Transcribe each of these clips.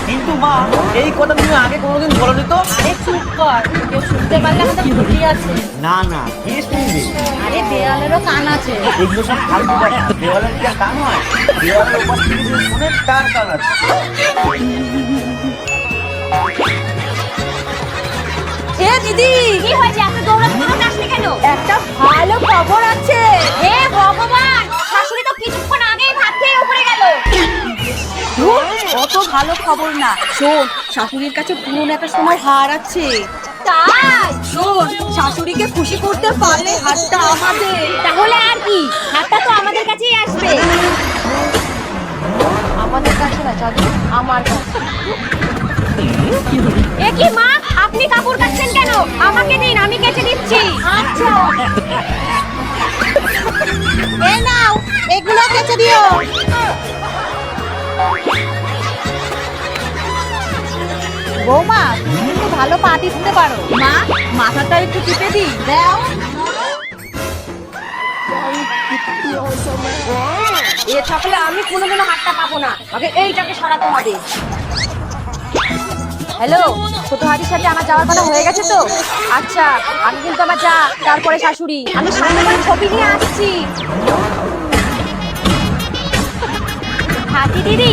কিন্তু মা, এই কথা তুমি আগে কোনোদিন বলনি তো। আরে চুপ কর, কেউ শুনতে পারলে আমাদের ক্ষতি আছে। না না, কে শুনবে? আরে দেওয়ালেরও কান আছে। এগুলো সব ফালতু কথা। দেওয়ালের কি আর কান হয়? দেওয়ালের উপর থেকে যে শুনে তার কান আছে। এ দিদি, কি হয়েছে? আপনি দৌড়াতে আসলে কেন? একটা ভালো খবর আছে। হে ভগবান, শাশুড়ি তো কিছুক্ষণ আগেই ভাত খেয়ে উপরে গেল। অত ভালো খবর না, শোন, শাশুড়ির কাছে পুরনো একটা সোনার হার আছে। তাই? শোন, শাশুড়িকে খুশি করতে পারলে হারটা আমাদের। তাহলে আর কি, হারটা তো আমাদের কাছেই আসবে। আমাদের কাছে না জাদু, আমার কাছে। এ কি মা, আপনি কাপড় কাচ্ছেন কেন? আমাকে দিন, আমি কেচে দিচ্ছি। আচ্ছা, এই নাও, এগুলো কেচে দিও। বৌমা, তুমি কিন্তু ভালো পা দিতে পারো। মা, মাথাটা একটু টিপে দিই, দাও। এ থাকলে আমি কোনোদিনও হাতটা পাবো না, আগে এইটাকে সরাতে হবে। হ্যালো, ছোট হাড়ির সাথে আমার যাওয়ার কথা হয়ে গেছে তো? আচ্ছা, আমি কিন্তু আমার যা, তারপরে শাশুড়ি, আমি সামনে করে ছবি নিয়ে আসছি। হাতি দিদি,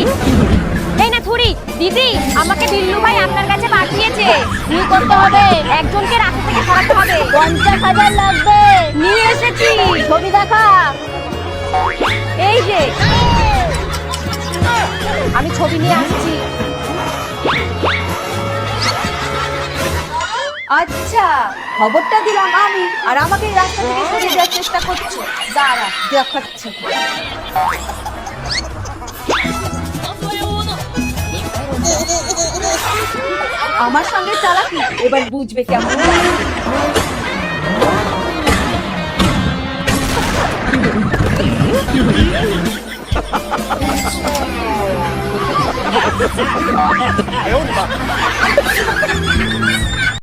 এই না থুড়ি দিদি, আমাকে বিল্লু ভাই আপনার কাছে পাঠিয়েছে। কি করতে হবে? একজনকে রাস্তা থেকে সরাতে হবে। 50,000 লাগবে। নিয়ে এসেছি, ছবি দেখা। এই যে, আমি ছবি নিয়ে আসছি। আচ্ছা, খবরটা দিলাম আমি, আর আমাকে এই রাস্তা থেকে সরিয়ে দেওয়ার চেষ্টা করছো। দাঁড়া, দেখাচ্ছি। আমার সঙ্গে চালাকি, এবার বুঝবে কেমন লাগে।